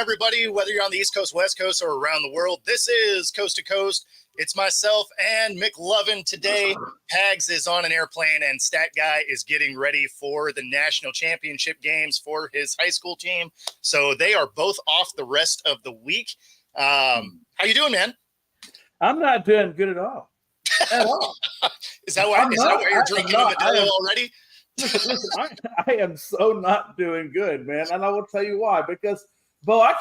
everybody, whether you're on the East Coast, West Coast, or around the world. This is Coast to Coast. It's myself and McLovin today. Hags is on an airplane, and Stat Guy is getting ready for the national championship games for his high school team. So they are both off the rest of the week. How you doing, man? I'm not doing good at all. At all. Is that why you're drinking Modelo already? Listen, I am so not doing good, man. And I will tell you why. Because, Bo, I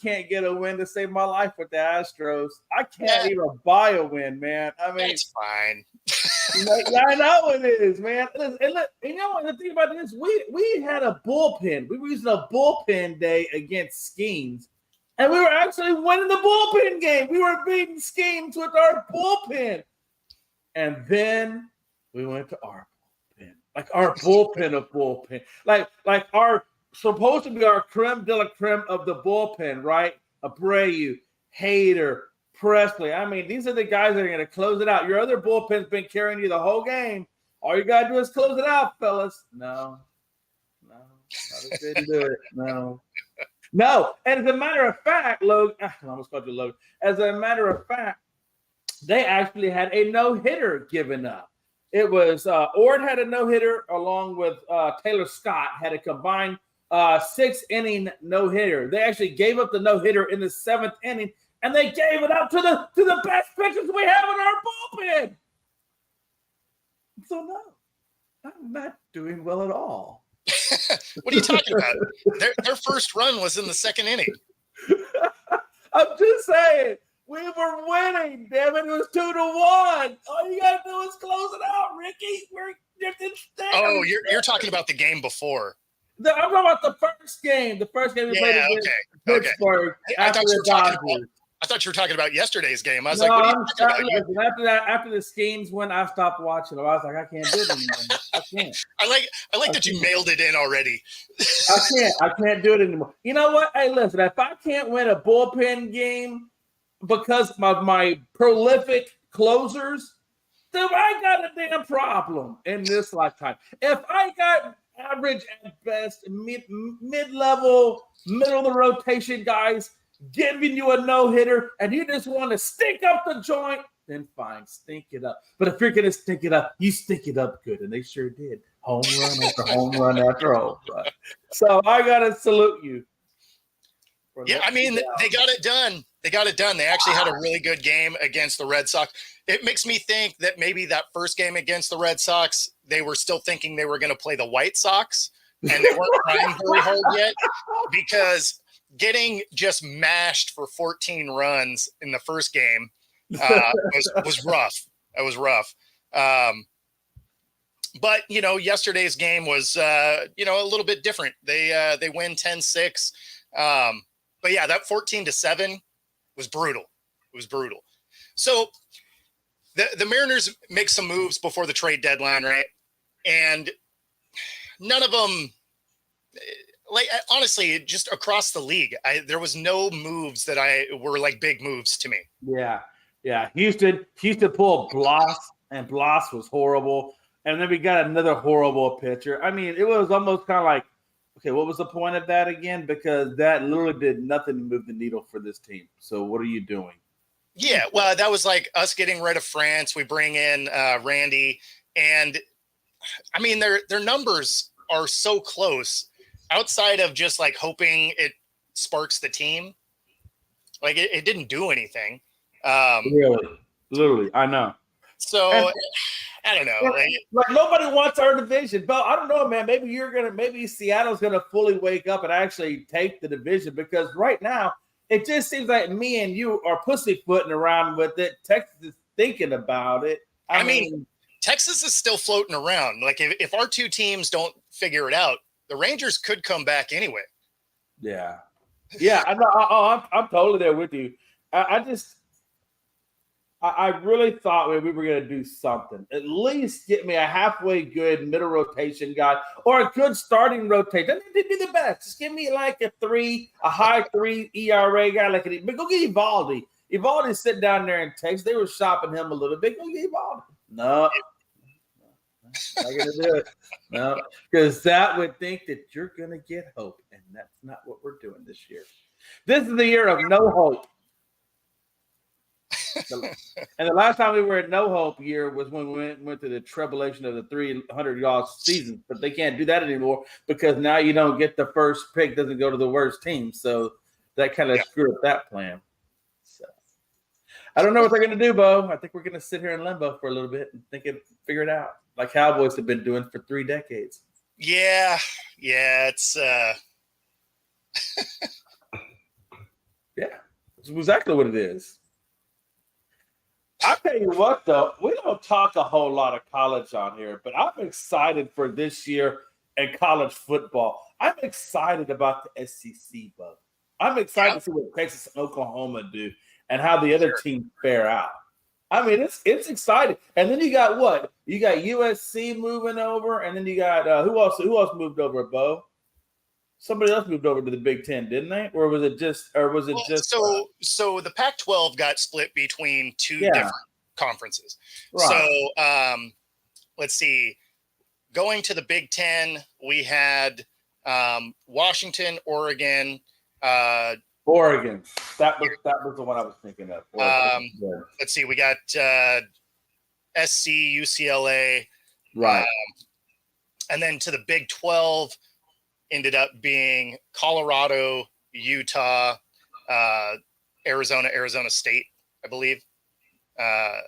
can't get a win to save my life with the Astros. I can't even buy a win, man. I mean, it's fine. I know it is, man. And you know what? The thing about this, we had a bullpen. We were using a bullpen day against Schemes, and we were actually winning the bullpen game. We were beating Schemes with our bullpen, and then we went to our bullpen, like our bullpen of bullpen, like our. Supposed to be our creme de la creme of the bullpen, right? Abreu, Hader, Presley. I mean, these are the guys that are going to close it out. Your other bullpen's been carrying you the whole game. All you got to do is close it out, fellas. No. Didn't do it. No. And as a matter of fact, Logan, I almost called you Logan. As a matter of fact, they actually had a no-hitter given up. It was Ord had a no-hitter along with Taylor Scott had a combined 6-inning no-hitter. They actually gave up the no-hitter in the 7th inning, and they gave it up to the best pitchers we have in our bullpen. So no, I'm not doing well at all. What are you talking about? Their first run was in the 2nd inning. I'm just saying, we were winning. Damn it, it was 2-1. All you gotta do is close it out, Ricky. You're talking about the game before. I'm talking about the first game. The first game we played against Pittsburgh after the Dodgers. I thought you were talking about yesterday's game. I was like, what are you talking about? After the Schemes win, I stopped watching them. I was like, I can't do it anymore. I can't. I like that you mailed it in already. I can't do it anymore. You know what? Hey, listen, if I can't win a bullpen game because of my prolific closers, then I got a damn problem in this lifetime. If I got average at best, mid-level, middle of the rotation guys giving you a no-hitter, and you just want to stink up the joint, then fine, stink it up. But if you're going to stink it up, you stink it up good, and they sure did. Home run after home run after home run. So I got to salute you. Yeah, I mean, they got it done. They actually had a really good game against the Red Sox. It makes me think that maybe that first game against the Red Sox, they were still thinking they were going to play the White Sox, and they weren't trying very hard yet, because getting just mashed for 14 runs in the first game was rough. It was rough. But, yesterday's game was, a little bit different. They win 10-6. But, yeah, that 14-7 was brutal. It was brutal. So the Mariners make some moves before the trade deadline, right? And none of them, honestly, just across the league, there was no moves that were like big moves to me. Yeah. Houston pulled Bloss, and Bloss was horrible. And then we got another horrible pitcher. I mean, it was almost kind of like, okay, what was the point of that again? Because that literally did nothing to move the needle for this team. So what are you doing? Yeah, well, that was like us getting rid of France. We bring in Randy, and I mean their numbers are so close. Outside of just like hoping it sparks the team, like it didn't do anything. Literally, I know. So I don't know. Like nobody wants our division, but I don't know, man. Maybe Seattle's gonna fully wake up and actually take the division, because right now it just seems like me and you are pussyfooting around with it. Texas is thinking about it. I mean, Texas is still floating around. Like if our two teams don't figure it out, the Rangers could come back anyway. Yeah. I know. I'm totally there with you. I really thought we were going to do something. At least get me a halfway good middle rotation guy or a good starting rotation. That would be the best. Just give me like a high 3 ERA guy. But go get Evaldi. Evaldi's sitting down there in Texas. They were shopping him a little bit. Go get Evaldi. No. Not going to do it. No, because that would think that you're going to get hope, and that's not what we're doing this year. This is the year of no hope. And the last time we were at no hope year was when we went through the tribulation of the 300-yard season. But they can't do that anymore because now you don't get the first pick, doesn't go to the worst team. So that kind of screwed up that plan. So I don't know what they're going to do, Bo. I think we're going to sit here in limbo for a little bit and figure it out, like Cowboys have been doing for 3 decades. Yeah, it's yeah, it's exactly what it is. I'll tell you what, though, we don't talk a whole lot of college on here, but I'm excited for this year in college football. I'm excited about the SEC, Bo. I'm excited to see what Texas and Oklahoma do and how the other teams fare out. I mean, it's exciting. And then you got what? You got USC moving over, and then you got who else moved over, Bo? Somebody else moved over to the Big Ten, didn't they? Or was it just? So the Pac-12 got split between 2 different conferences. Right. So let's see. Going to the Big Ten, we had Washington, Oregon. Oregon. That was the one I was thinking of. Let's see. We got SC, UCLA. Right. And then to the Big 12 ended up being Colorado, Utah, Arizona State, I believe. I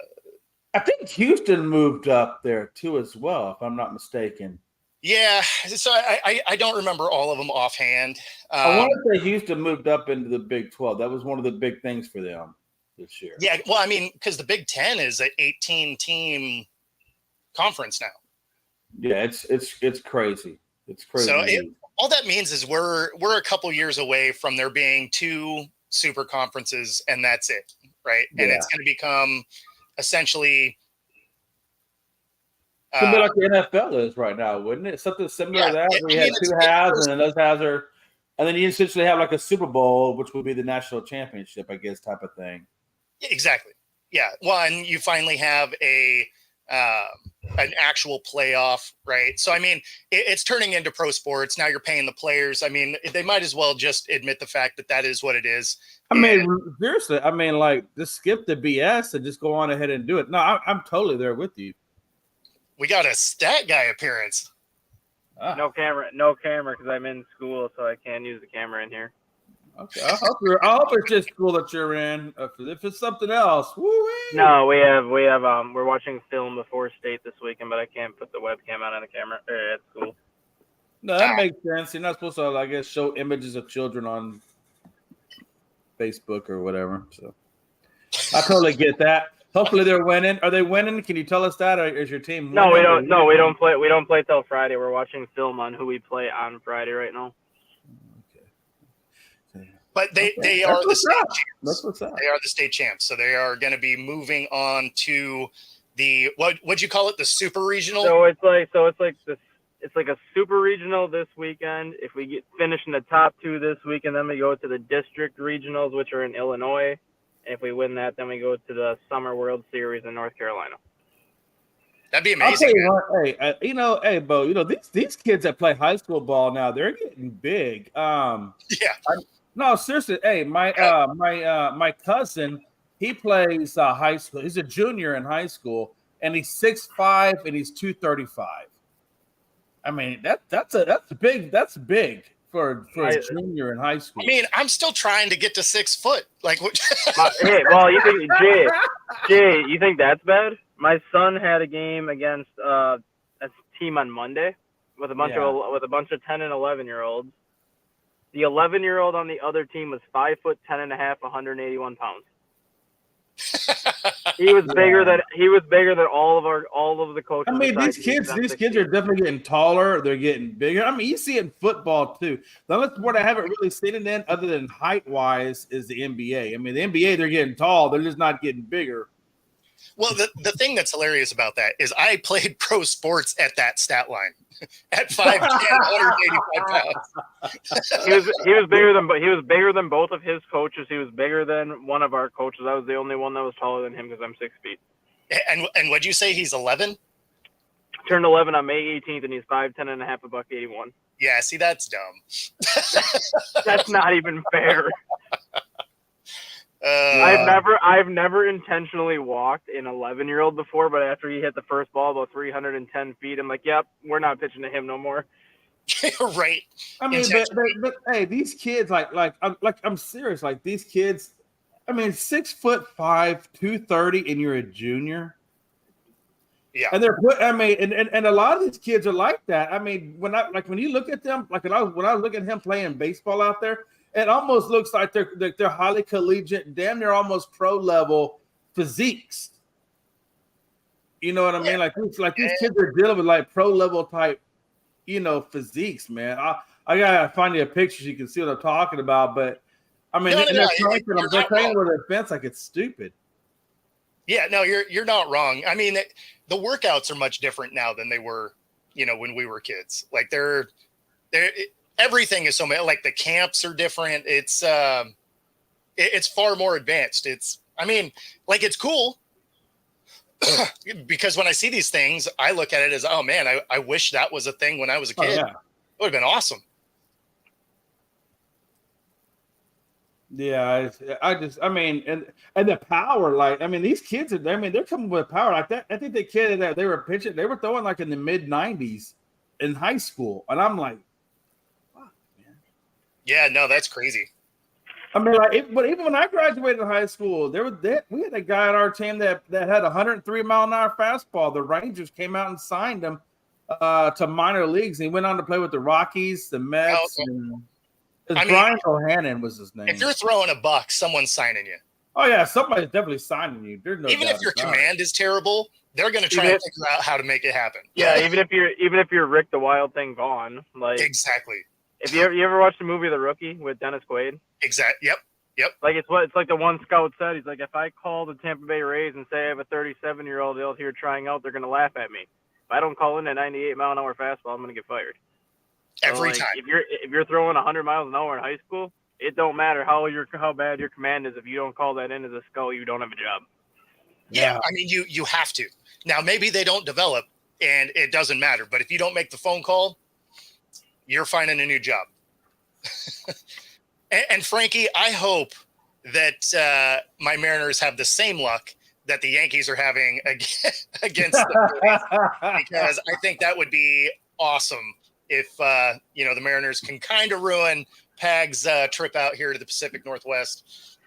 think Houston moved up there too as well, if I'm not mistaken. Yeah, so I don't remember all of them offhand. I want to say Houston moved up into the Big 12. That was one of the big things for them this year. Yeah, well, I mean, because the Big 10 is an 18-team conference now. Yeah, it's crazy. It's crazy. So all that means is we're a couple years away from there being 2 super conferences, and that's it, right? And it's going to become essentially it'd be like the NFL is right now, wouldn't it? Something similar to that. We had 2 halves, and then those halves are, and then you essentially have like a Super Bowl, which would be the national championship, I guess, type of thing. Exactly. Yeah. Well, and you finally have an actual playoff, right? So, I mean, it's turning into pro sports. Now you're paying the players. I mean, they might as well just admit the fact that is what it is. I mean, seriously, like, just skip the BS and just go on ahead and do it. No, I'm totally there with you. We got a stat guy appearance. No camera because I'm in school, so I can't use the camera in here. Okay, I hope it's just school that you're in. If it's something else, woo-wee. No, we're watching film before state this weekend, but I can't put the webcam on the camera at school. No, that makes sense. You're not supposed to, I guess, show images of children on Facebook or whatever. So I totally get that. Hopefully they're winning. Are they winning? Can you tell us that, or is your team winning? No, we don't. No, we don't play. We don't play till Friday. We're watching film on who we play on Friday right now. Okay. But they are the state champs. That's what's up. They are the state champs, so they are going to be moving on to the what'd you call it? The super regional. So it's like this. It's like a super regional this weekend. If we finish in the top 2 this weekend, then we go to the district regionals, which are in Illinois. If we win that, then we go to the Summer World Series in North Carolina. That'd be amazing. Hey, Bo, these kids that play high school ball now, they're getting big. No, seriously. Hey, my cousin, he plays high school. He's a junior in high school, and he's 6'5" and he's 235. I mean, that's big. That's big for a junior in high school. I mean, I'm still trying to get to 6 foot. Like, hey, well, you think Jay, you think that's bad? My son had a game against a team on Monday with a bunch of 10 and 11-year-olds. The 11-year-old on the other team was 5'10" and a half, 181 pounds. He was bigger than all of the coaches. I mean, these kids are definitely getting taller. They're getting bigger. I mean, you see it in football too. The only sport I haven't really seen it in, other than height wise, is the NBA. I mean, the NBA, they're getting tall. They're just not getting bigger. Well, the thing that's hilarious about that is I played pro sports at that stat line at 5'10", 185 pounds. He was bigger than both of his coaches. He was bigger than one of our coaches. I was the only one that was taller than him because I'm 6 feet. And what'd you say? He's 11? Turned 11 on May 18th, and he's 5'10" and a half, $181. Yeah, see, that's dumb. That's not even fair. I've never intentionally walked an 11-year-old before, but after he hit the first ball about 310 feet, I'm like, yep, we're not pitching to him no more. Right. I mean, but hey, these kids, I'm serious. Like these kids, I mean, 6'5", 230, and you're a junior. Yeah. And and a lot of these kids are like that. I mean, when you look at them, like when I was looking at him playing baseball out there, it almost looks like they're highly collegiate, damn near almost pro level physiques. You know what I mean? Like these kids are dealing with like pro level type, physiques, man. I gotta find you a picture so you can see what I'm talking about. But I mean, they're playing with a fence like it's stupid. Yeah, no, you're not wrong. I mean, the workouts are much different now than they were, when we were kids. Like they're everything is so much, like the camps are different. It's far more advanced. It's cool because when I see these things, I look at it as, oh man, I wish that was a thing when I was a kid. Oh, yeah. It would have been awesome. Yeah, and the power, like, I mean, these kids they're coming with power like that. I think the kid that they were pitching, they were throwing like in the mid-90s in high school, and I'm like, fuck, man. Yeah, no, that's crazy. I mean, but even when I graduated high school, we had a guy on our team that had 103 mile an hour fastball. The Rangers came out and signed him to minor leagues, and he went on to play with the Rockies, the Mets, and Brian Bohannon was his name. If you're throwing a buck, someone's signing you. Oh yeah, somebody's definitely signing you. There's no even if your command is terrible, they're going to try to figure out how to make it happen. Yeah, even if you're Rick the Wild Thing Vaughn, like exactly. If you ever watched the movie The Rookie with Dennis Quaid? Exactly. Yep. Like it's like the one scout said. He's like, if I call the Tampa Bay Rays and say I have a 37-year-old out here trying out, they're going to laugh at me. If I don't call in a 98 mile an hour fastball, I'm going to get fired. Every time. If you're throwing 100 miles an hour in high school, it don't matter how bad your command is. If you don't call that in as a scout, you don't have a job. Yeah, I mean you have to. Now maybe they don't develop, and it doesn't matter. But if you don't make the phone call, you're finding a new job. and Frankie, I hope that my Mariners have the same luck that the Yankees are having against the Phillies, because I think that would be awesome if the Mariners can kind of ruin Pag's trip out here to the Pacific Northwest.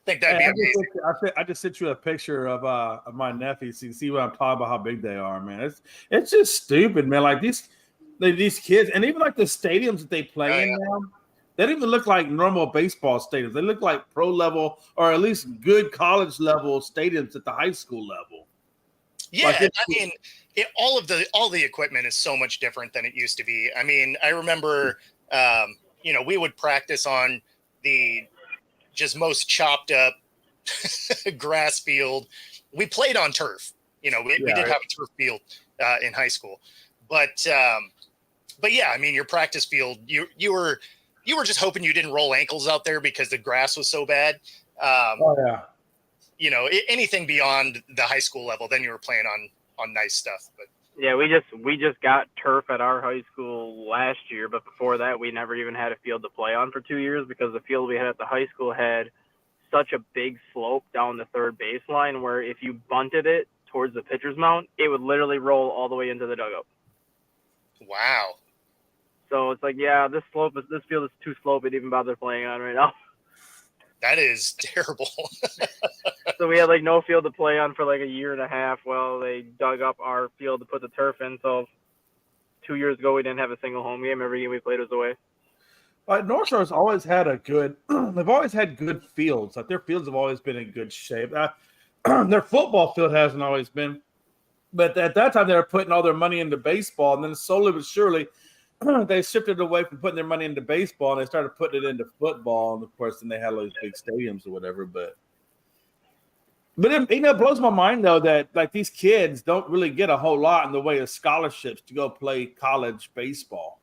I think that'd be amazing. I just sent you a picture of my nephews so you can see what I'm talking about, how big they are, man. It's just stupid, man. Like these kids, and even like the stadiums that they play in now, they don't even look like normal baseball stadiums. They look like pro level or at least good college level stadiums at the high school level. Yeah, all the equipment is so much different than it used to be. I mean, I remember, we would practice on the just most chopped up grass field. We played on turf. We did have a turf field in high school, but yeah, I mean, your practice field, you were just hoping you didn't roll ankles out there because the grass was so bad. Anything beyond the high school level, then you were playing on nice stuff. But yeah, we just got turf at our high school last year, but before that, we never even had a field to play on for 2 years because the field we had at the high school had such a big slope down the third baseline where if you bunted it towards the pitcher's mound, it would literally roll all the way into the dugout. Wow. So it's like, yeah, this field is too slopey to even bother playing on right now. That is terrible. So we had like no field to play on for like a year and a half. Well, they dug up our field to put the turf in. So 2 years ago, we didn't have a single home game. Every game we played was away. But North Shore's always had they've always had good fields. Like their fields have always been in good shape. Their football field hasn't always been. But at that time, they were putting all their money into baseball. And then slowly but surely, they shifted away from putting their money into baseball and they started putting it into football. And of course, then they had all these big stadiums or whatever. But it blows my mind though that like these kids don't really get a whole lot in the way of scholarships to go play college baseball.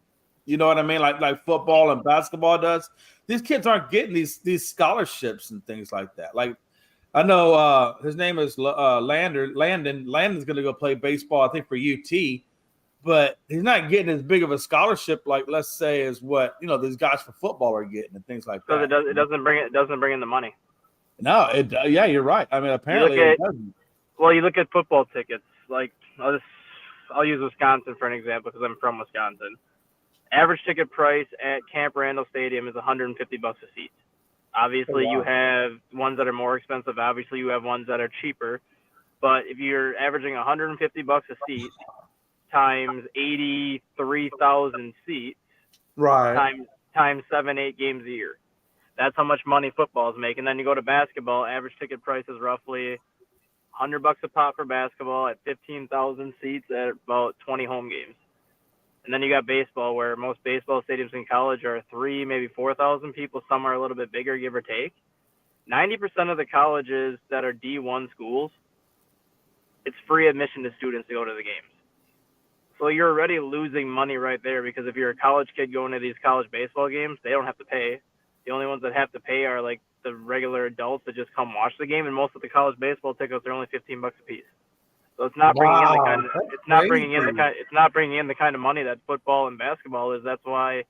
You know what I mean? Like football and basketball does. These kids aren't getting these scholarships and things like that. Like I know his name is Landon. Landon's going to go play baseball, I think, for UT. but he's not getting as big of a scholarship, like let's say, as what these guys for football are getting and things like that. Because it doesn't bring in the money. No, yeah, you're right. I mean, apparently it doesn't. Well, you look at football tickets. Like I'll use Wisconsin for an example because I'm from Wisconsin. Average ticket price at Camp Randall Stadium is $150 a seat. Obviously, you have ones that are more expensive. Obviously, you have ones that are cheaper. But if you're averaging $150 a seat times 83,000 seats, right, times 7-8 games a year, that's how much money football is making. Then you go to basketball. Average ticket price is roughly $100 a pop for basketball at 15,000 seats at about 20 home games. And then you got baseball, where most baseball stadiums in college are 3,000, maybe 4,000 people. Some are a little bit bigger, give or take. 90% of the colleges that are D1 schools, it's free admission to students to go to the games. So you're already losing money right there, because if you're a college kid going to these college baseball games, they don't have to pay. The only ones that have to pay are like the regular adults that just come watch the game, and most of the college baseball tickets are only $15 a piece. So it's not bringing in the kind of it's not bringing in the kind of money that football and basketball is. That's why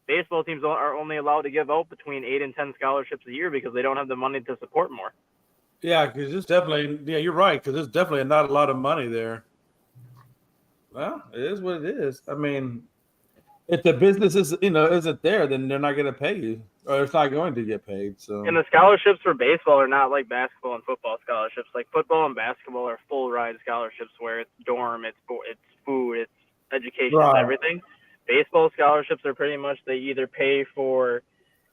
baseball teams are only allowed to give out between 8 and 10 scholarships a year, because they don't have the money to support more. Yeah, because it's definitely you're right, because there's definitely not a lot of money there. Well, it is what it is. I mean, if the business isn't there, then they're not going to pay you, or it's not going to get paid. So, and the scholarships for baseball are not like basketball and football scholarships. Like football and basketball are full ride scholarships, where it's dorm, it's food, it's education, it's everything. Baseball scholarships are pretty much, they either pay for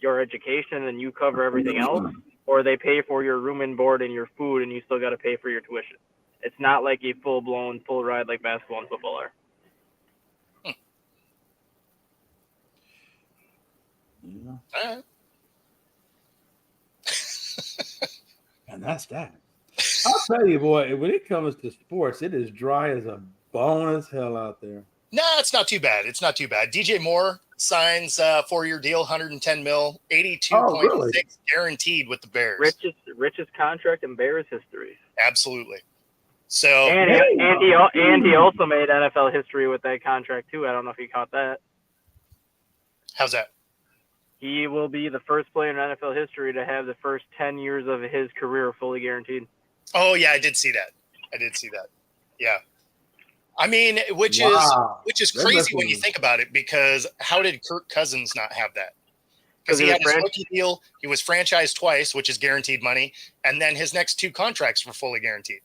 your education and you cover everything else, or they pay for your room and board and your food, and you still got to pay for your tuition. It's not like a full-blown, full ride like basketball and football are. Yeah. And that's that. I'll tell you, boy, when it comes to sports, it is dry as a bone as hell out there. No, it's not too bad. It's not too bad. DJ Moore signs a 4-year deal, $110 million, 82.6 guaranteed with the Bears. Richest contract in Bears history. Absolutely. So and he also made NFL history with that contract too. I don't know if you caught that. How's that? He will be the first player in NFL history to have the first 10 years of his career fully guaranteed. Oh yeah, I did see that. Yeah. I mean, which is crazy when you think about it, because how did Kirk Cousins not have that? Because he had his rookie deal, he was franchised twice, which is guaranteed money, and then his next 2 contracts were fully guaranteed.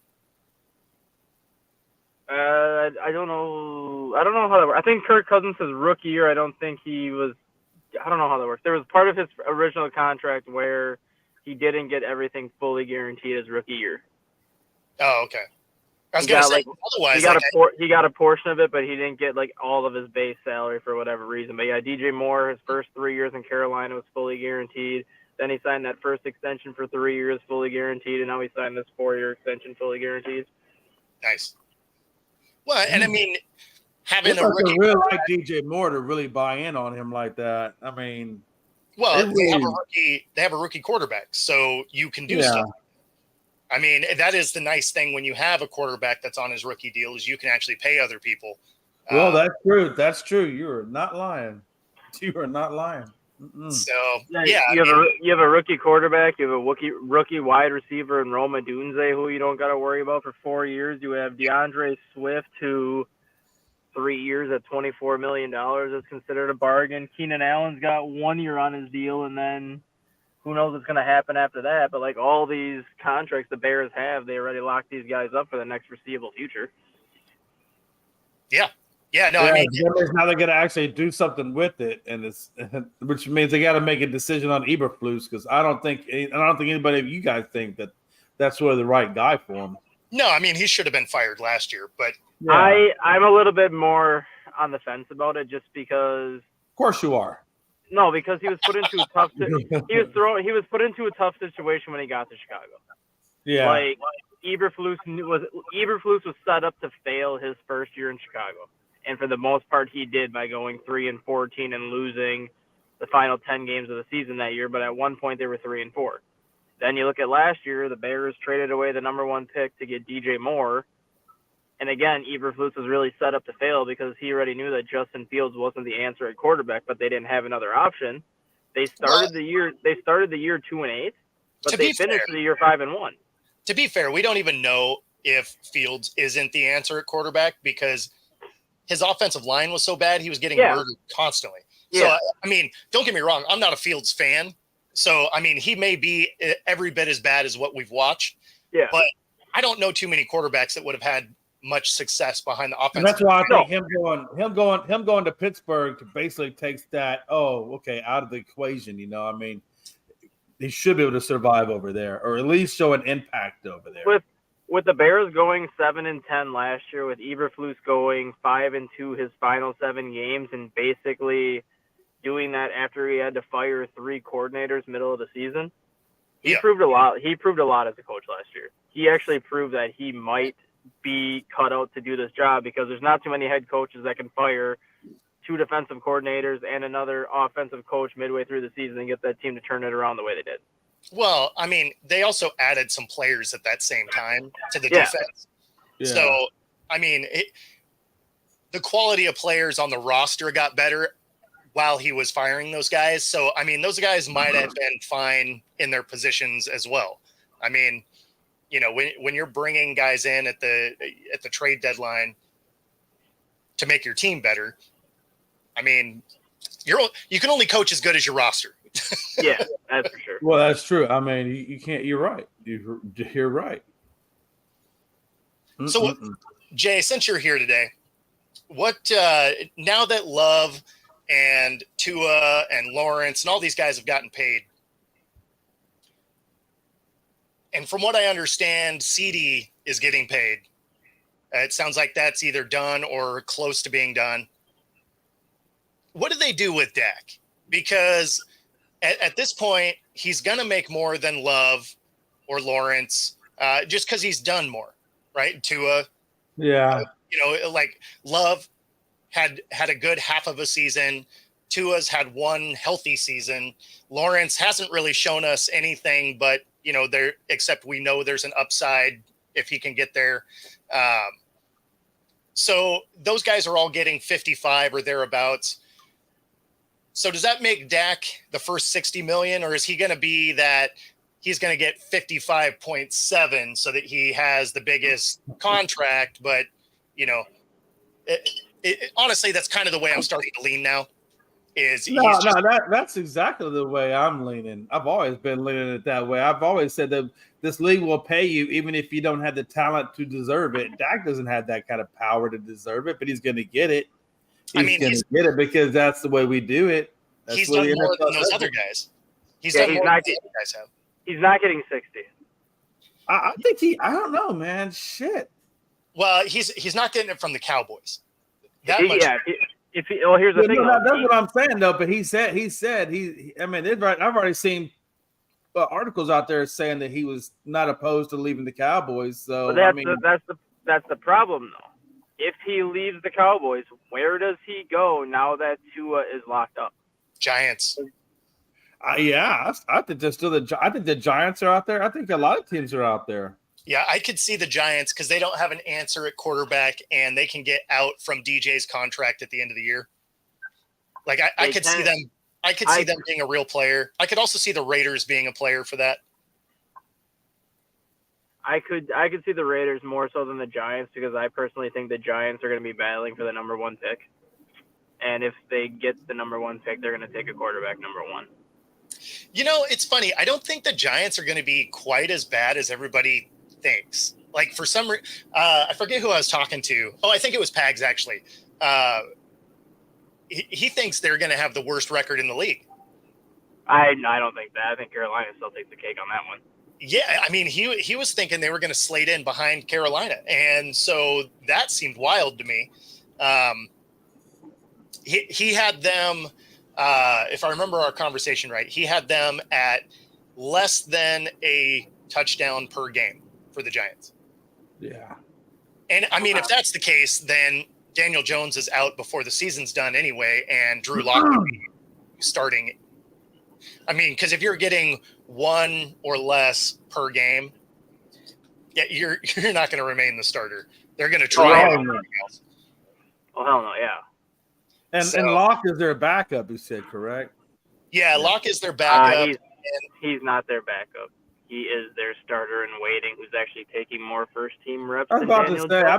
I don't know how that works. I think Kirk Cousins' rookie year, I don't know how that works. There was part of his original contract where he didn't get everything fully guaranteed his rookie year. Oh, okay. I was going to say, otherwise, he got a portion of it, but he didn't get like all of his base salary for whatever reason. But yeah, DJ Moore, his first 3 years in Carolina was fully guaranteed. Then he signed that first extension for 3 years fully guaranteed, and now he signed this 4-year extension fully guaranteed. Nice. Well, and I mean, having a rookie, really like DJ Moore to really buy in on him like that. I mean, well, they have a rookie quarterback, so you can do stuff. I mean, that is the nice thing when you have a quarterback that's on his rookie deal, is you can actually pay other people. Well, that's true. That's true. You are not lying. You are not lying. Mm-mm. So yeah, you have a rookie quarterback, you have a rookie wide receiver in Rome Odunze, who you don't got to worry about for 4 years. You have DeAndre Swift, who 3 years at $24 million is considered a bargain. Keenan Allen's got 1 year on his deal, and then who knows what's going to happen after that. But like all these contracts the Bears have, they already locked these guys up for the next foreseeable future. I mean, now they're going to actually do something with it, and which means they got to make a decision on Eberflus, because I don't think anybody of you guys think that that's really the right guy for him. No, I mean, he should have been fired last year, but I'm a little bit more on the fence about it, just because. Of course you are. No, because he was put into a tough. He was put into a tough situation when he got to Chicago. Yeah, like Eberflus was set up to fail his first year in Chicago. And for the most part, he did by going 3-14 and losing the final 10 games of the season that year. But at one point, they were 3-4. Then you look at last year, the Bears traded away the number 1 pick to get DJ Moore, And again, Eberflus was really set up to fail because he already knew that Justin Fields wasn't the answer at quarterback, but they didn't have another option. They started the year 2-8, but they finished the year 5-1. To be fair, we don't even know if Fields isn't the answer at quarterback because his offensive line was so bad, he was getting murdered constantly. So, I mean, don't get me wrong. I'm not a Fields fan. So, I mean, he may be every bit as bad as what we've watched. Yeah. But I don't know too many quarterbacks that would have had much success behind the offense. And that's why I think him going to Pittsburgh to basically takes that, out of the equation. You know, I mean, he should be able to survive over there, or at least show an impact over there. With the Bears going 7-10 last year, with Eberflus going 5-2 his final 7 games, and basically doing that after he had to fire 3 coordinators middle of the season, he proved a lot. He proved a lot as a coach last year. He actually proved that he might be cut out to do this job because there's not too many head coaches that can fire 2 defensive coordinators and another offensive coach midway through the season and get that team to turn it around the way they did. Well, I mean, they also added some players at that same time to the defense. Yeah. So, I mean, the quality of players on the roster got better while he was firing those guys. So, I mean, those guys might have been fine in their positions as well. I mean, you know, when you're bringing guys in at the trade deadline to make your team better, I mean, you can only coach as good as your roster. Yeah, that's for sure. Well, that's true. I mean, you can't. You're right. You're right. So, Jay, since you're here today, what now that Love and Tua and Lawrence and all these guys have gotten paid, and from what I understand, CD is getting paid. It sounds like that's either done or close to being done. What do they do with Dak? Because at this point, he's going to make more than Love or Lawrence just because he's done more, right? Tua. Yeah. Like Love had a good half of a season. Tua's had one healthy season. Lawrence hasn't really shown us anything, but, except we know there's an upside if he can get there. So those guys are all getting 55 or thereabouts. So does that make Dak the first 60 million, or is he going to be that he's going to get 55.7 so that he has the biggest contract? But, honestly, that's kind of the way I'm starting to lean now. That's exactly the way I'm leaning. I've always been leaning it that way. I've always said that this league will pay you even if you don't have the talent to deserve it. Dak doesn't have that kind of power to deserve it, but he's going to get it. He's going to get it because that's the way we do it. He's done more than those other guys. He's done more than those other guys have. He's not getting 60. I think I don't know, man. Shit. Well, he's not getting it from the Cowboys. Here's the thing. That's what I'm saying, though. But he said. I mean, I've already seen articles out there saying that he was not opposed to leaving the Cowboys. So that's the problem, though. If he leaves the Cowboys, where does he go now that Tua is locked up? Giants. I think there's still I think the Giants are out there. I think a lot of teams are out there. Yeah, I could see the Giants because they don't have an answer at quarterback, and they can get out from DJ's contract at the end of the year. Like I could see them. I could see them being a real player. I could also see the Raiders being a player for that. I could see the Raiders more so than the Giants because I personally think the Giants are going to be battling for the number 1 pick. And if they get the number 1 pick, they're going to take a quarterback number 1. It's funny. I don't think the Giants are going to be quite as bad as everybody thinks. Like for some reason, I forget who I was talking to. Oh, I think it was Pags actually. He thinks they're going to have the worst record in the league. I don't think that. I think Carolina still takes the cake on that one. Yeah, I mean, he was thinking they were going to slate in behind Carolina, and so that seemed wild to me. He had them, if I remember our conversation right, he had them at less than a touchdown per game for the Giants. Yeah. And, I mean, if that's the case, then Daniel Jones is out before the season's done anyway, and Drew Lock will be starting. I mean, because if you're getting 1 or less per game, yeah, you're not going to remain the starter. They're going to try everything else. Oh, hell no, yeah. And Locke is their backup, you said, correct? Yeah, Locke is their backup. He's not their backup. He is their starter in waiting, who's actually taking more first-team reps. I was about to say, I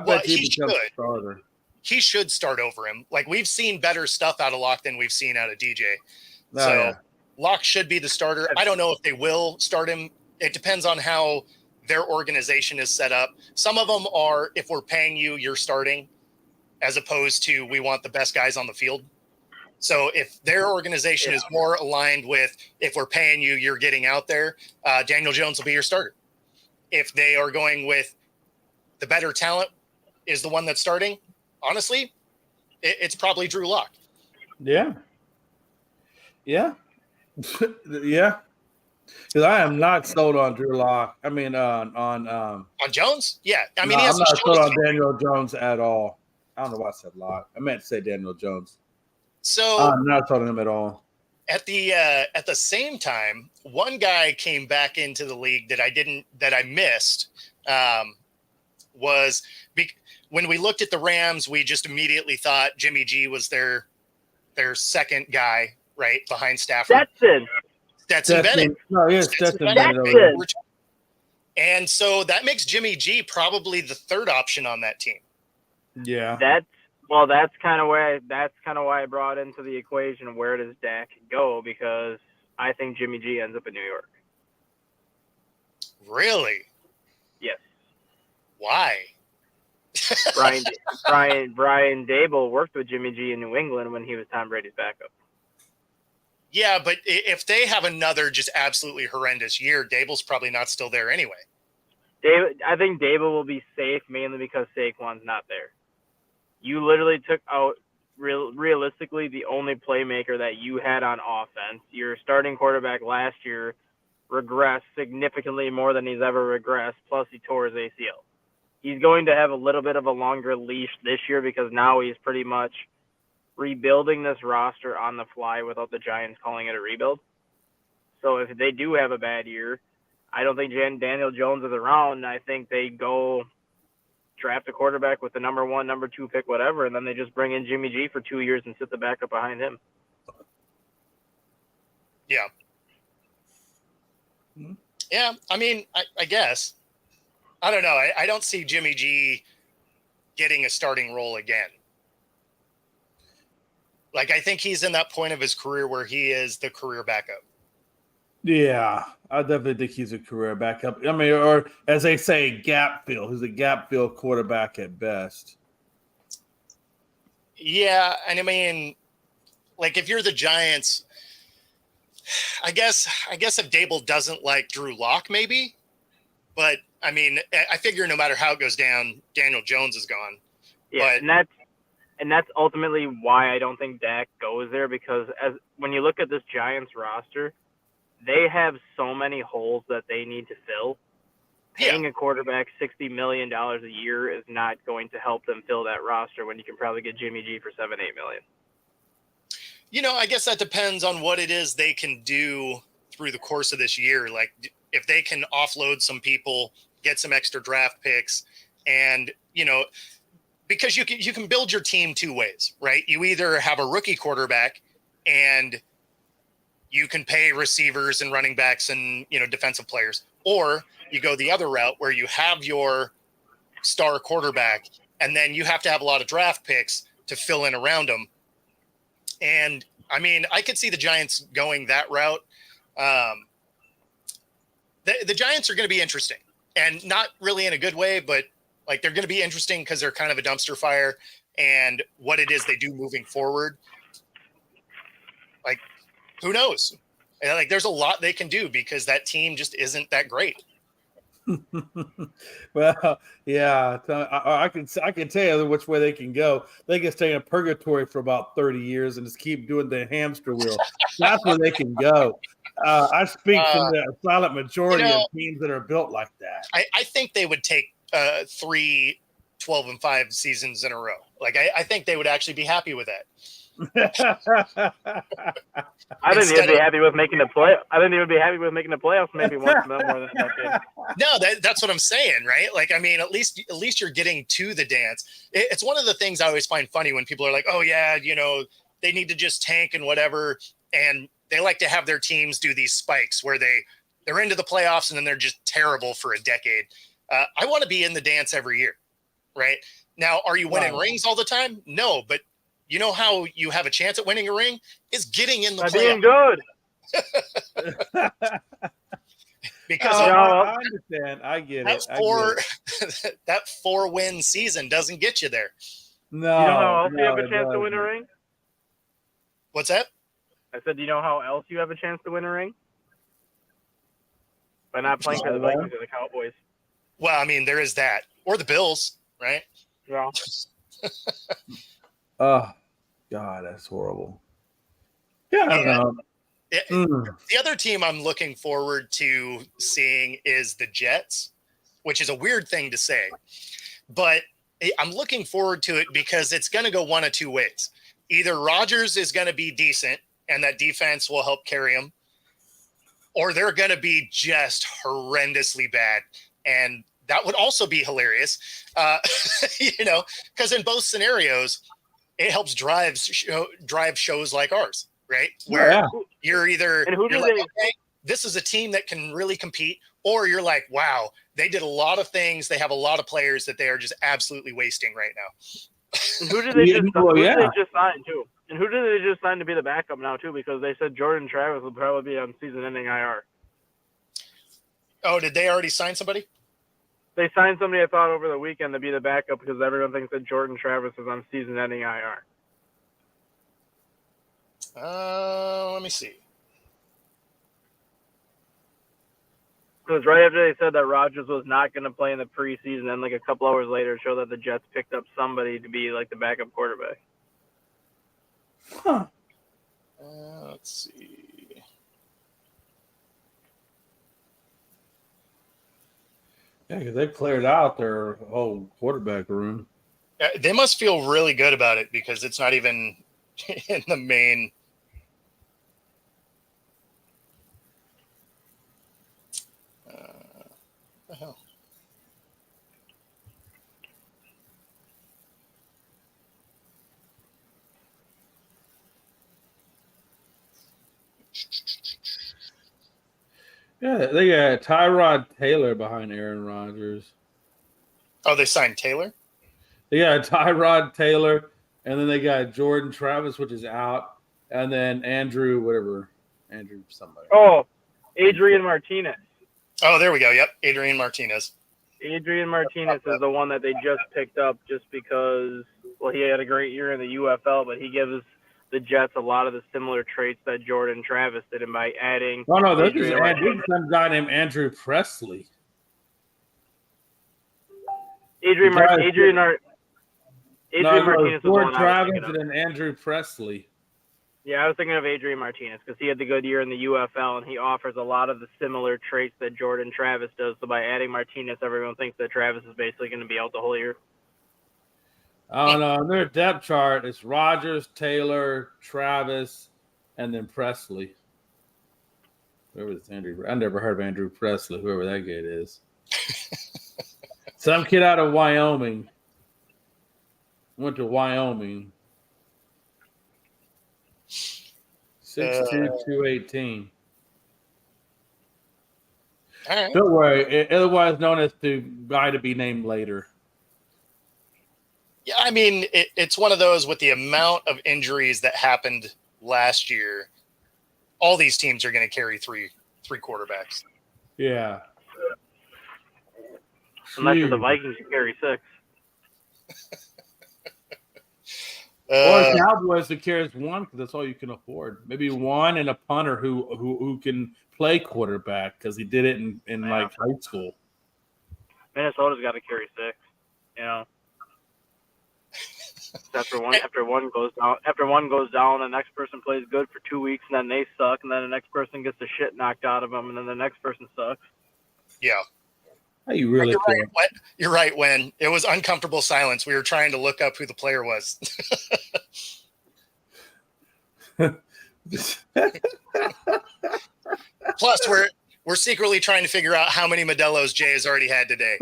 bet he becomes a starter. He should start over him. Like, we've seen better stuff out of Locke than we've seen out of DJ. Locke should be the starter. I don't know if they will start him. It depends on how their organization is set up. Some of them are, if we're paying you, you're starting, as opposed to we want the best guys on the field. So if their organization is more aligned with, if we're paying you, you're getting out there, Daniel Jones will be your starter. If they are going with the better talent is the one that's starting, honestly, it's probably Drew Lock. Yeah. Yeah. Yeah. Because I am not sold on Drew Lock. I mean, on Jones? Yeah. I mean, I'm not sold on Daniel Jones at all. I don't know why I said Lock. I meant to say Daniel Jones. So I'm not sold on him at all. At the same time, one guy came back into the league that I missed was when we looked at the Rams, we just immediately thought Jimmy G was their second guy, right behind Stafford. Stetson Bennett. No, yes, Stetson Bennett. And so that makes Jimmy G probably the third option on that team. Yeah. That's kind of why I brought into the equation where does Dak go, because I think Jimmy G ends up in New York. Really? Yes. Why? Brian Daboll worked with Jimmy G in New England when he was Tom Brady's backup. Yeah, but if they have another just absolutely horrendous year, Daboll's probably not still there anyway. I think Daboll will be safe mainly because Saquon's not there. You literally took out realistically the only playmaker that you had on offense. Your starting quarterback last year regressed significantly more than he's ever regressed, plus he tore his ACL. He's going to have a little bit of a longer leash this year because now he's pretty much rebuilding this roster on the fly without the Giants calling it a rebuild. So if they do have a bad year, I don't think Daniel Jones is around. I think they go draft a quarterback with the number 1, number 2 pick, whatever, and then they just bring in Jimmy G for 2 years and sit the backup behind him. Yeah. Yeah, I mean, I guess. I don't know. I don't see Jimmy G getting a starting role again. Like, I think he's in that point of his career where he is the career backup. Yeah, I definitely think he's a career backup. I mean, or as they say, gap fill. He's a gap fill quarterback at best. Yeah, and I mean, like, if you're the Giants, I guess if Daboll doesn't like Drew Lock, maybe. But, I mean, I figure no matter how it goes down, Daniel Jones is gone. Yeah, but, and that's ultimately why I don't think Dak goes there, because when you look at this Giants roster, they have so many holes that they need to fill. Paying a quarterback $60 million a year is not going to help them fill that roster when you can probably get Jimmy G for $7-8 million. You know, I guess that depends on what it is they can do through the course of this year. Like, if they can offload some people, get some extra draft picks, and, you know, because you can build your team two ways, right? You either have a rookie quarterback and you can pay receivers and running backs and, you know, defensive players, or you go the other route where you have your star quarterback and then you have to have a lot of draft picks to fill in around them. And I mean, I could see the Giants going that route. The Giants are going to be interesting, and not really in a good way, but like, they're going to be interesting because they're kind of a dumpster fire, and what it is they do moving forward. Like, who knows? And like, there's a lot they can do because that team just isn't that great. Well, yeah, I can tell you which way they can go. They can stay in purgatory for about 30 years and just keep doing the hamster wheel. That's where they can go. I speak from the silent majority of teams that are built like that. I think they would take 3 12-5 seasons in a row. Like, I think they would actually be happy with that. I think Instead he'd be happy with making the play. I think he would be happy with making the playoffs maybe once more than a decade. No, that's what I'm saying, right? Like, I mean, at least you're getting to the dance. It's one of the things I always find funny when people are like, "Oh yeah, they need to just tank and whatever," and they like to have their teams do these spikes where they're into the playoffs and then they're just terrible for a decade. I want to be in the dance every year, right? Now, are you winning rings all the time? No, but you know how you have a chance at winning a ring is getting in the By playoffs. being good. Because I understand. I get it. That 4-win season doesn't get you there. No. You know how else you have a chance to win a ring? What's that? I said, do you know how else you have a chance to win a ring? By not playing for the Vikings or the Cowboys. Well, I mean, there is that. Or the Bills, right? Yeah. Oh, God, that's horrible. Yeah, I don't know. The other team I'm looking forward to seeing is the Jets, which is a weird thing to say. But I'm looking forward to it because it's going to go one of two ways. Either Rodgers is going to be decent and that defense will help carry him, or they're going to be just horrendously bad. And that would also be hilarious, because in both scenarios, it helps drive shows like ours, right? Where you're either okay, this is a team that can really compete, or you're like, wow, they did a lot of things. They have a lot of players that they are just absolutely wasting right now. And who did they just sign too? And who did they just sign to be the backup now too? Because they said Jordan Travis will probably be on season-ending IR. Oh, did they already sign somebody? They signed somebody, I thought, over the weekend to be the backup because everyone thinks that Jordan Travis is on season-ending IR. Let me see. Because right after they said that Rodgers was not going to play in the preseason, and like a couple hours later, it showed that the Jets picked up somebody to be like the backup quarterback. Huh. Let's see. Yeah, because they cleared out their whole quarterback room. They must feel really good about it because it's not even in the main. What the hell? Yeah, they got Tyrod Taylor behind Aaron Rodgers. Oh, they signed Taylor? They got Tyrod Taylor, and then they got Jordan Travis, which is out, and then Andrew somebody. Oh, Adrian Martinez. Oh, there we go. Yep, Adrian Martinez. Adrian Martinez is the one that they just picked up just because, well, he had a great year in the UFL, but he gives the Jets a lot of the similar traits that Jordan Travis did, and by adding. No, this is some guy named Andrew Presley. Adrian Martinez is the one Travis and then Andrew Presley. Yeah, I was thinking of Adrian Martinez because he had the good year in the UFL, and he offers a lot of the similar traits that Jordan Travis does. So by adding Martinez, everyone thinks that Travis is basically going to be out the whole year. I don't know. On their depth chart, it's Rodgers, Taylor, Travis, and then Presley. Whoever's Andrew? I never heard of Andrew Presley, whoever that kid is. Some kid out of Wyoming. Went to Wyoming. 6'2", 218. Right. Don't worry. Otherwise known as the guy to be named later. Yeah, I mean, it's one of those with the amount of injuries that happened last year. All these teams are going to carry three quarterbacks. Yeah. Unless you're the Vikings, you carry 6. Or the Cowboys that carries 1 because that's all you can afford. Maybe 1 and a punter who can play quarterback because he did it in like high school. Minnesota's got to carry 6. You know. After one goes down, the next person plays good for 2 weeks, and then they suck, and then the next person gets the shit knocked out of them, and then the next person sucks. Yeah. How you really You're right. When it was uncomfortable silence, we were trying to look up who the player was. Plus, we're secretly trying to figure out how many Modelo's Jay has already had today.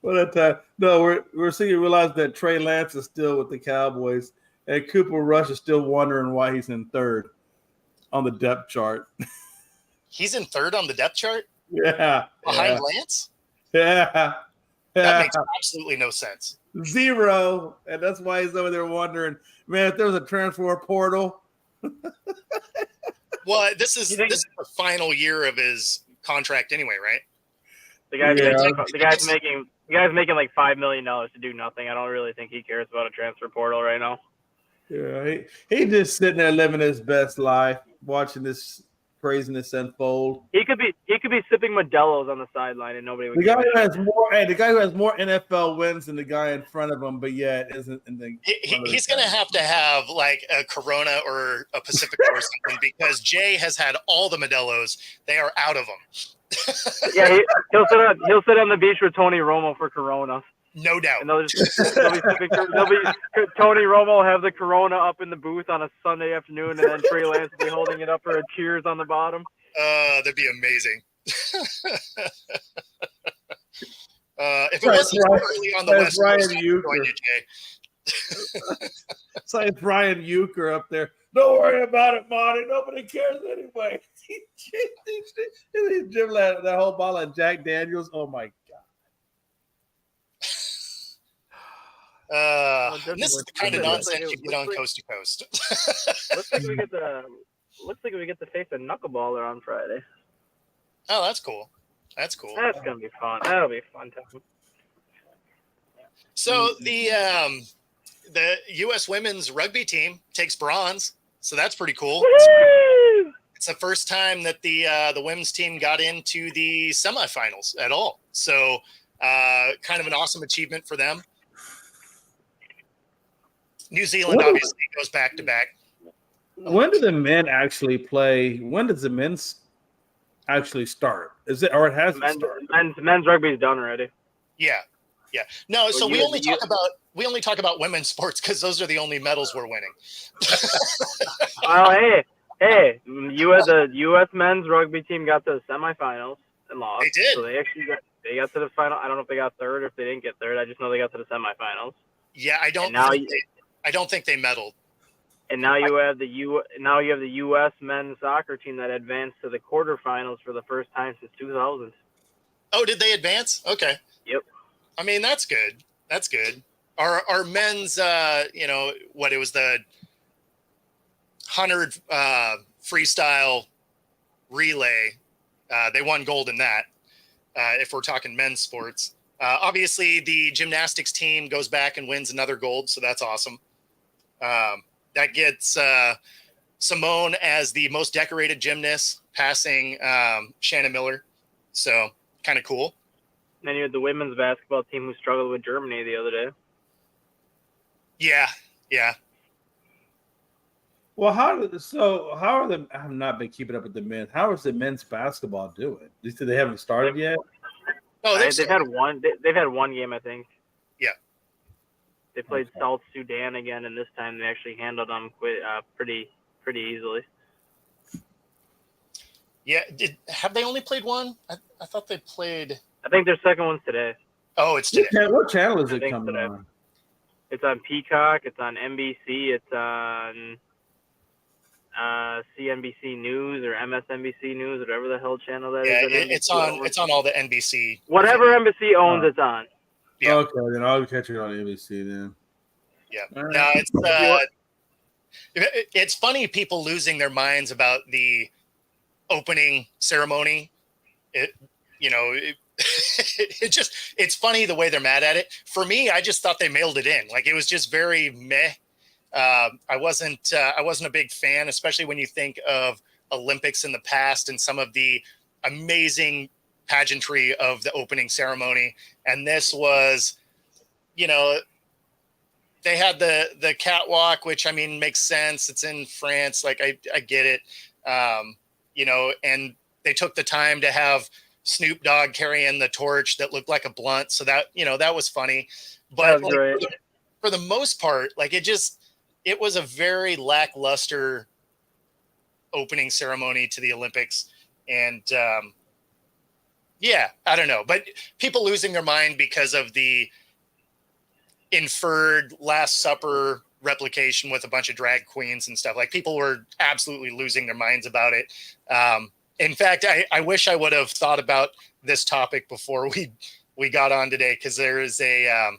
What a time! No, we're seeing realize that Trey Lance is still with the Cowboys, and Cooper Rush is still wondering why he's in third on the depth chart. He's in third on the depth chart behind Lance. Yeah, that makes absolutely no sense. 0, and that's why he's over there wondering, man, if there was a transfer portal. Well, this is the final year of his contract anyway, right? The guy's making like $5 million to do nothing. I don't really think he cares about a transfer portal right now. Yeah, he just sitting there living his best life, watching this craziness unfold. He could be sipping Modelo's on the sideline and nobody would. The guy who has more NFL wins than the guy in front of him, but yet isn't in the. He's going to have like a Corona or a Pacific or something because Jay has had all the Modelo's. They are out of them. Yeah, he'll sit on the beach with Tony Romo for Corona. No doubt. And Tony Romo will have the Corona up in the booth on a Sunday afternoon, and then Trey Lance will be holding it up for a cheers on the bottom. That'd be amazing. If it wasn't early on the West Coast, I'd join you, Jay. It's like Brian Euchre up there. Don't worry about it, Monty. Nobody cares anyway. He's dribbling that whole ball of Jack Daniels. Oh my god! This is the kind of nonsense you get on Coast to Coast. Looks like we get to face a knuckleballer on Friday. Oh, that's cool. That's gonna be fun. That'll be a fun time. So the U.S. women's rugby team takes bronze, so that's pretty cool. Woo! It's the first time that the women's team got into the semifinals at all. So kind of an awesome achievement for them. New Zealand obviously goes back to back. When do the men actually play? When does the men's actually start? Is it or it hasn't started? Men's rugby is done already. Yeah. No, so we only talk about women's sports because those are the only medals we're winning. Oh, hey! The U.S. men's rugby team got to the semifinals and lost. They did. So they got to the final. I don't know if they got third or if they didn't get third. I just know they got to the semifinals. Yeah, I don't think they medaled. And now you have the U.S. men's soccer team that advanced to the quarterfinals for the first time since 2000. Oh, did they advance? Okay. Yep. I mean, that's good. That's good. Our men's, it was the 100 freestyle relay. They won gold in that. If we're talking men's sports, obviously the gymnastics team goes back and wins another gold, so that's awesome. That gets Simone as the most decorated gymnast, passing Shannon Miller. So kind of cool. And then you had the women's basketball team who struggled with Germany the other day. Yeah. Well, how are the? I've not been keeping up with the men. How is the men's basketball doing? You said they haven't started yet. No, they've had one. They've had one game, I think. Yeah. They played South Sudan again, and this time they actually handled them pretty easily. Yeah. Have they only played one? I thought they played. I think their second one's today. Oh, it's today. What channel is it coming on? It's on Peacock. It's on NBC. It's on CNBC News or MSNBC News, whatever the hell channel that is. Yeah, it's on all the NBC. Whatever NBC owns, it's on. Yeah. Okay, then I'll catch it on NBC then. Yeah. Right. No, it's funny people losing their minds about the opening ceremony. It's funny the way they're mad at it. For me, I just thought they mailed it in. Like it was just very meh. I wasn't a big fan, especially when you think of Olympics in the past and some of the amazing pageantry of the opening ceremony. And this was, they had the catwalk, which I mean makes sense. It's in France, like I get it. And they took the time to have Snoop Dogg carrying the torch that looked like a blunt, so that that was funny. But that was great. for the most part, like it was a very lackluster opening ceremony to the Olympics. And yeah, I don't know, but people losing their mind because of the inferred Last Supper replication with a bunch of drag queens and stuff. Like, people were absolutely losing their minds about it. In fact, I wish I would have thought about this topic before we got on today, because there is a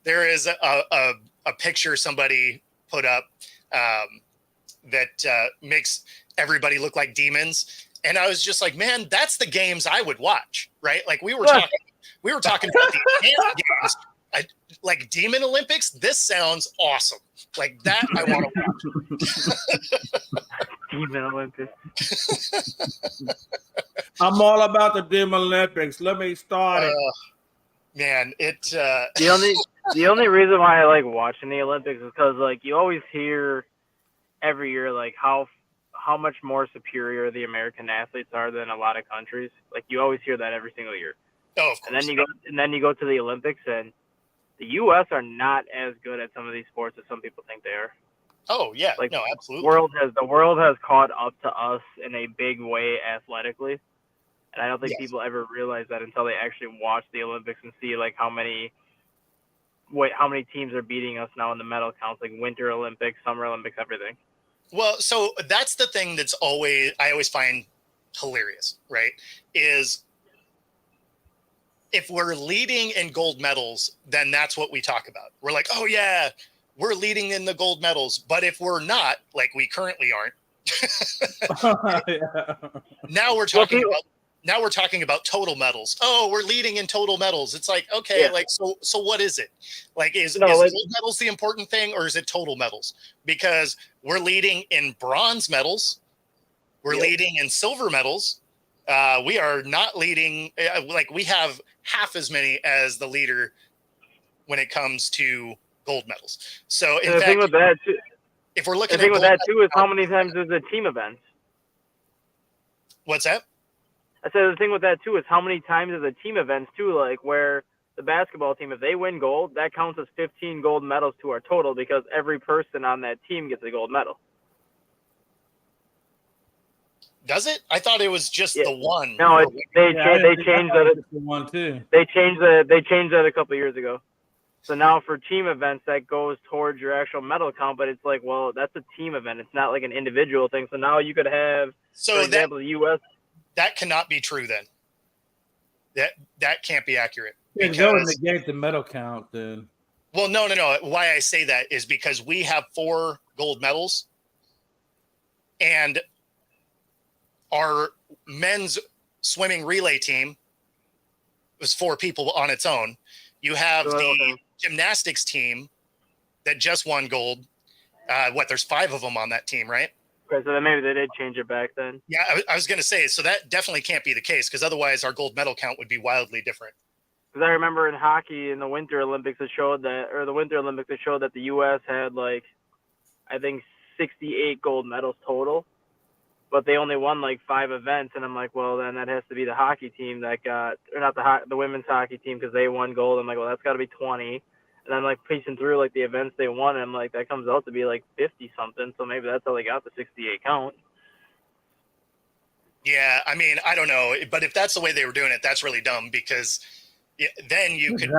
there is a picture somebody put up that makes everybody look like demons, and I was just like, man, that's the games I would watch, right? Like, we were talking about the games. Like Demon Olympics, this sounds awesome. Like that, I want to watch. Demon Olympics. I'm all about the Demon Olympics. Let me start it. Man, the only reason why I like watching the Olympics is because, like, you always hear every year, like, how much more superior the American athletes are than a lot of countries. Like, you always hear that every single year. Oh, of course. And then you go to the Olympics, and the U.S. are not as good at some of these sports as some people think they are. Oh yeah, like, no, absolutely. The world has caught up to us in a big way athletically, and I don't think people ever realize that until they actually watch the Olympics and see like how many teams are beating us now in the medal counts, like Winter Olympics, Summer Olympics, everything. Well, so that's the thing I always find hilarious, right? Is if we're leading in gold medals, then that's what we talk about. We're like, oh yeah, we're leading in the gold medals. But if we're not, like we currently aren't, now we're talking about total medals. Oh, we're leading in total medals. It's like, okay, like so what is it? Like is gold medals the important thing, or is it total medals? Because we're leading in bronze medals, we're leading in silver medals. We are not leading, like we have half as many as the leader when it comes to gold medals. So in fact, with that too, if we're looking at with that too is how many times is a team event. What's that? I said the thing with that too is how many times is a team events too, like where the basketball team, if they win gold, that counts as 15 gold medals to our total because every person on that team gets a gold medal. Does it? I thought it was just the one. No, they changed that. The one too. They changed that a couple of years ago. So now for team events, that goes towards your actual medal count, but it's like, well, that's a team event. It's not like an individual thing. So now you could have, for example, the U.S. That cannot be true then. That can't be accurate. Because go and negate the medal count then. Well, no. Why I say that is because we have 4 gold medals, and our men's swimming relay team was 4 people on its own. You have the gymnastics team that just won gold. There's 5 of them on that team, right? Okay, so then maybe they did change it back then. Yeah, I was going to say, so that definitely can't be the case because otherwise our gold medal count would be wildly different. Because I remember in hockey in the Winter Olympics, it showed that the U.S. had like, I think 68 gold medals total, but they only won like 5 events. And I'm like, well, then that has to be the hockey team that got, or not the women's hockey team because they won gold. I'm like, well, that's got to be 20. And I'm like piecing through like the events they won, and I'm like, that comes out to be like 50 something. So maybe that's how they got the 68 count. Yeah, I mean, I don't know, but if that's the way they were doing it, that's really dumb because then you could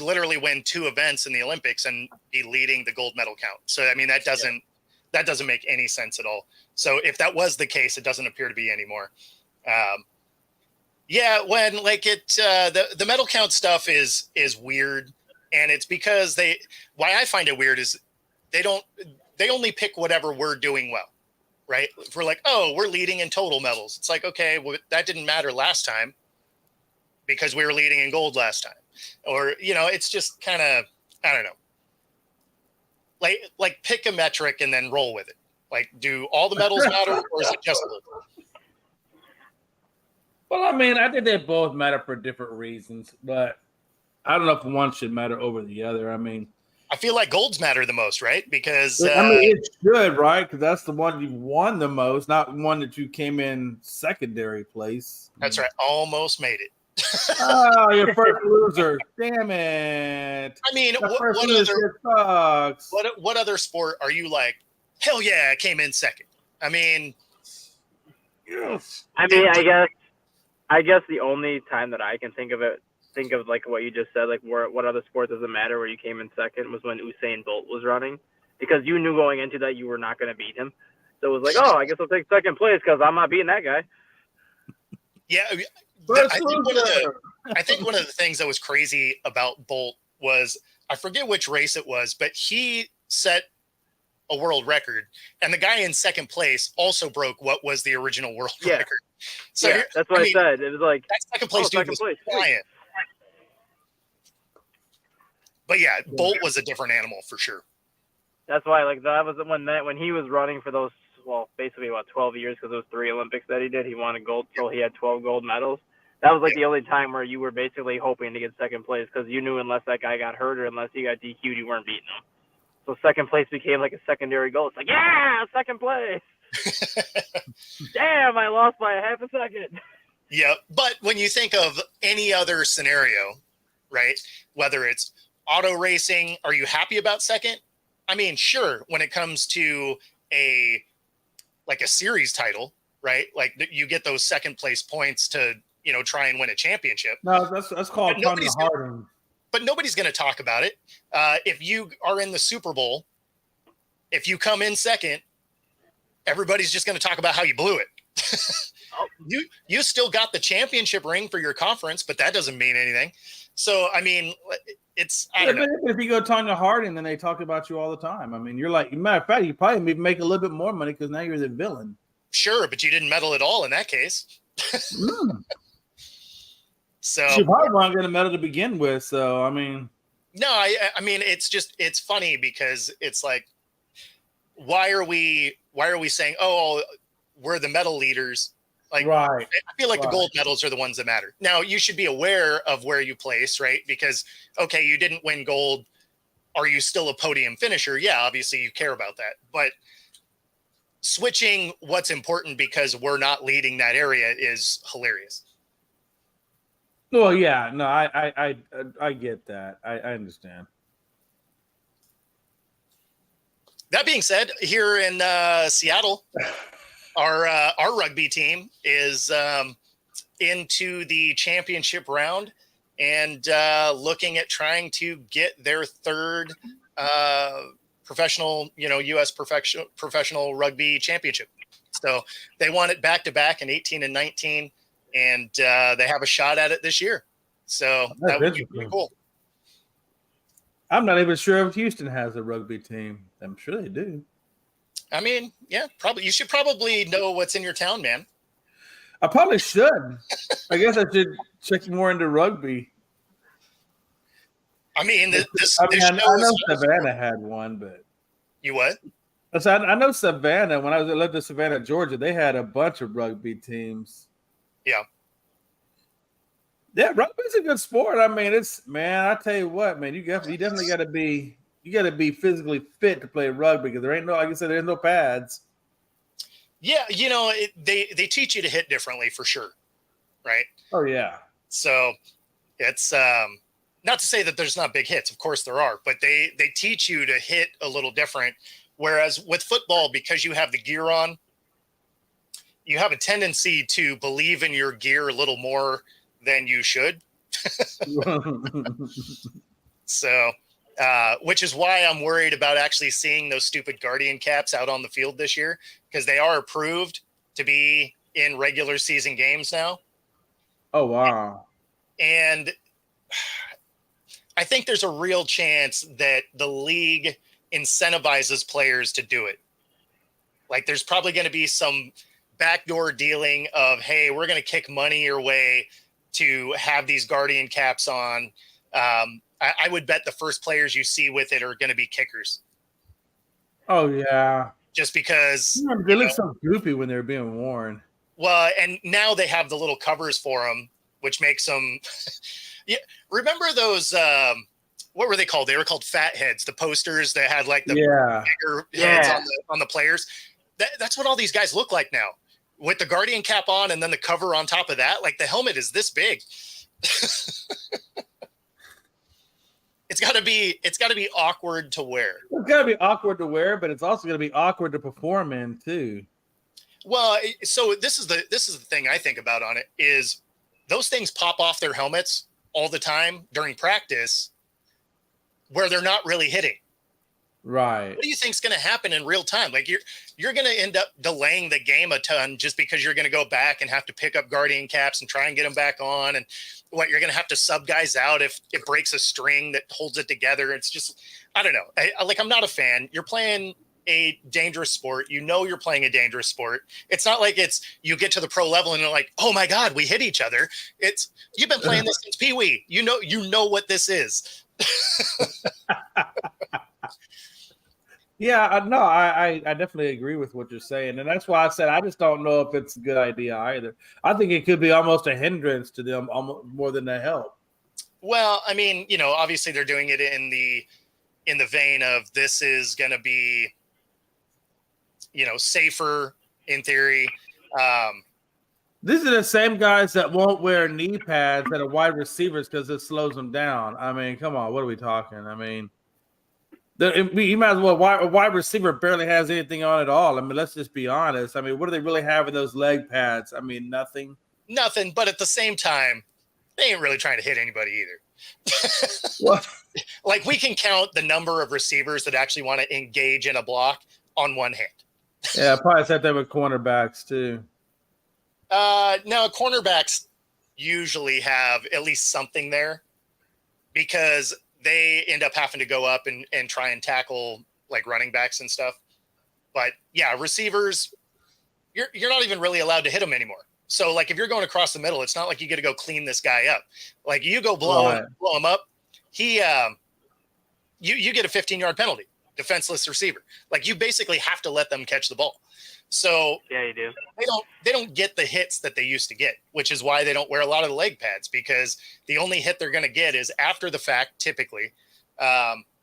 literally win 2 events in the Olympics and be leading the gold medal count. So I mean, that doesn't make any sense at all. So if that was the case, it doesn't appear to be anymore. Yeah, when like the medal count stuff is weird, and it's because why I find it weird is they only pick whatever we're doing well, right? If we're like, oh, we're leading in total medals. It's like, okay, well, that didn't matter last time because we were leading in gold last time, or it's just kind of, I don't know, like pick a metric and then roll with it. Like, do all the medals matter, or is it just gold? Well, I mean, I think they both matter for different reasons, but I don't know if one should matter over the other. I mean, I feel like golds matter the most, right? Because I mean, it should, right? Because that's the one you won the most, not one that you came in secondary place. That's right. Almost made it. Oh, your first loser. Damn it. I mean, Sucks. what other sport are you like, hell yeah, I came in second? I mean, Yes. I mean, I guess the only time that I can think of like what you just said, like what other sport does it matter where you came in second, was when Usain Bolt was running, because you knew going into that you were not going to beat him. So it was like, oh, I guess I'll take second place because I'm not beating that guy. Yeah, I think one of the things that was crazy about Bolt was, I forget which race it was, but he set a world record, and the guy in second place also broke what was the original world record. So yeah, that's what I said. It was like that second place dude was flying. But yeah, Bolt was a different animal for sure. That's why, like, that was when he was running for those, well, basically about 12 years, because it was 3 Olympics that he did. He won a gold, so he had 12 gold medals. That was like the only time where you were basically hoping to get second place, because you knew unless that guy got hurt or unless he got DQ'd, you weren't beating him. So second place became like a secondary goal. It's like, yeah, second place. Damn, I lost by a half a second. Yeah, but when you think of any other scenario, right, whether it's auto racing, are you happy about second? I mean, sure, when it comes to a series title, right? Like you get those second place points to, try and win a championship. No, that's called Tony Harding. But nobody's going to talk about it. If you are in the Super Bowl, if you come in second, everybody's just going to talk about how you blew it. You still got the championship ring for your conference, but that doesn't mean anything. So, I mean, I don't know. If you go Tanya Harding, then they talk about you all the time. I mean, you're like, matter of fact, you probably make a little bit more money because now you're the villain. Sure, but you didn't medal at all in that case. So you probably weren't going to medal to begin with. So, I mean, no, I mean, it's funny because it's like, why are we saying, oh, we're the medal leaders? Like, right. I feel like the gold medals are the ones that matter. Now, you should be aware of where you place, right? Because, okay, you didn't win gold. Are you still a podium finisher? Yeah, obviously you care about that. But switching what's important because we're not leading that area is hilarious. Well, yeah, no, I get that. I understand. That being said, here in Seattle, our rugby team is into the championship round and looking at trying to get their third professional, U.S. professional rugby championship. So they won it back to back in 18 and 19, and they have a shot at it this year. So that would be pretty cool. I'm not even sure if Houston has a rugby team. I'm sure they do. I mean, yeah, probably. You should probably know what's in your town, man. I probably should. I guess I should check more into rugby. I mean, I know Savannah had one, but you what? I know Savannah. When I lived in Savannah, Georgia, they had a bunch of rugby teams. Yeah. Yeah, rugby's a good sport. I mean, I tell you what, man, you definitely got to be physically fit to play rugby because there ain't like I said, there's no pads. Yeah, they teach you to hit differently for sure, right? Oh yeah. So it's not to say that there's not big hits. Of course there are, but they teach you to hit a little different. Whereas with football, because you have the gear on, you have a tendency to believe in your gear a little more than you should. So, which is why I'm worried about actually seeing those stupid Guardian caps out on the field this year, because they are approved to be in regular season games now. Oh, wow. And I think there's a real chance that the league incentivizes players to do it. Like there's probably going to be some backdoor dealing of, hey, we're going to kick money your way to have these Guardian caps on. I would bet the first players you see with it are going to be kickers. Oh yeah. Just because they look so goofy when they're being worn. Well, and now they have the little covers for them, which makes them. Yeah, remember those? What were they called? They were called fat heads. The posters that had like the bigger heads on the players. That's what all these guys look like now, with the Guardian cap on and then the cover on top of that. Like the helmet is this big, It's got to be awkward to wear. It's got to be awkward to wear, but it's also going to be awkward to perform in too. Well, so this is the thing I think about on it is those things pop off their helmets all the time during practice where they're not really hitting. Right. What do you think is going to happen in real time? Like you're going to end up delaying the game a ton just because you're going to go back and have to pick up Guardian caps and try and get them back on. And what you're going to have to sub guys out if it breaks a string that holds it together. It's just, I don't know. I'm not a fan. You're playing a dangerous sport. You're playing a dangerous sport. It's not like you get to the pro level and you're like, oh my God, we hit each other. You've been playing this since Pee Wee. You know what this is. Yeah, I definitely agree with what you're saying. And that's why I said I just don't know if it's a good idea either. I think it could be almost a hindrance to them more than a help. Well, I mean, obviously they're doing it in the vein of this is going to be, safer in theory. These are the same guys that won't wear knee pads that are wide receivers because it slows them down. I mean, come on, what are we talking? I mean, you might as well. A wide receiver barely has anything on at all. I mean, let's just be honest. I mean, what do they really have in those leg pads? I mean, nothing. Nothing, but at the same time, they ain't really trying to hit anybody either. What? Like, we can count the number of receivers that actually want to engage in a block on one hand. Yeah, probably set that with cornerbacks too. No, cornerbacks usually have at least something there because they end up having to go up and try and tackle like running backs and stuff. But yeah, receivers, you're not even really allowed to hit them anymore. So like if you're going across the middle, it's not like you get to go clean this guy up. Like you go blow him up. You get a 15-yard penalty, defenseless receiver. Like you basically have to let them catch the ball. So yeah, you do. They don't get the hits that they used to get, which is why they don't wear a lot of the leg pads because the only hit they're going to get is after the fact, typically,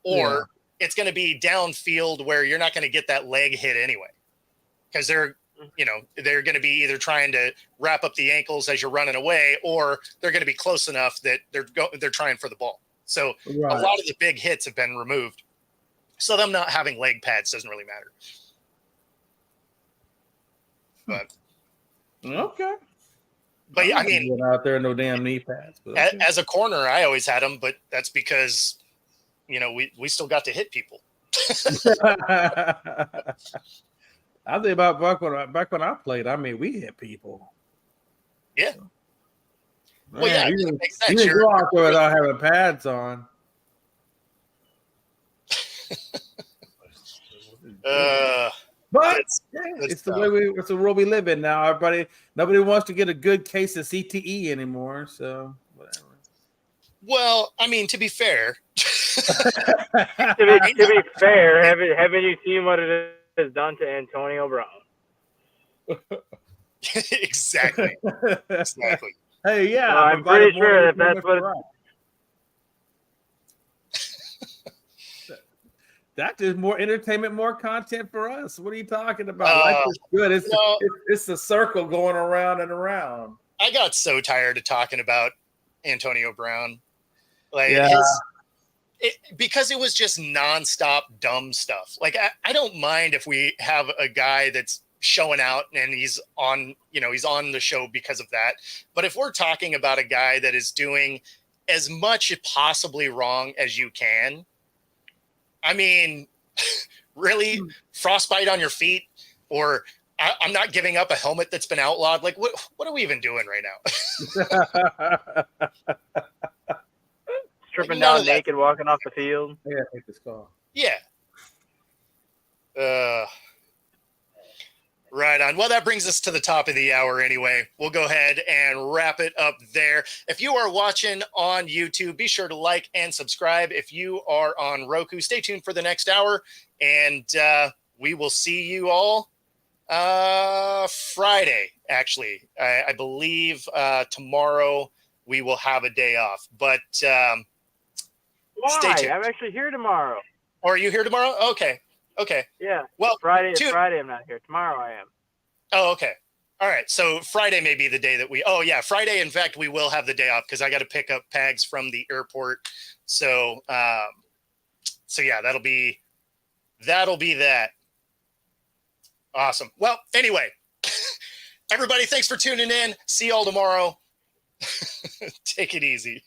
or it's going to be downfield where you're not going to get that leg hit anyway, because they're going to be either trying to wrap up the ankles as you're running away, or they're going to be close enough that they're trying for the ball. So a lot of the big hits have been removed. So them not having leg pads doesn't really matter. But okay. But I mean, out there no damn knee pads. But okay. As a corner, I always had them, but that's because we still got to hit people. I think about back when I played. I mean, we hit people. Yeah. Man, well, yeah, you didn't go out there without having pads on. But it's the way it's the world we live in now. Nobody wants to get a good case of CTE anymore. So whatever. Well, I mean, to be fair, haven't you seen what it has done to Antonio Brown? Exactly. Hey, yeah, I'm pretty sure that's what. That is more entertainment, more content for us. What are you talking about? Life is good. It's a circle going around and around. I got so tired of talking about Antonio Brown. Because it was just nonstop dumb stuff. Like, I don't mind if we have a guy that's showing out and he's on the show because of that. But if we're talking about a guy that is doing as much possibly wrong as you can, I mean, really, frostbite on your feet, or I'm not giving up a helmet that's been outlawed. Like, what are we even doing right now? Stripping down naked, walking off the field. I gotta take this call. Yeah. Right on. Well, that brings us to the top of the hour anyway. We'll go ahead and wrap it up there. If you are watching on YouTube, be sure to like and subscribe. If you are on Roku, stay tuned for the next hour. And we will see you all Friday, actually. I believe tomorrow we will have a day off. But why? Stay tuned. I'm actually here tomorrow. Or are you here tomorrow? Okay. Yeah. Well, Friday I'm not here. Tomorrow I am. Oh, okay. All right, so Friday may be the day that oh yeah, Friday. In fact, we will have the day off because I got to pick up Pags from the airport. So, so yeah, that'll be that. Awesome. Well, anyway, everybody, thanks for tuning in. See y'all tomorrow. Take it easy.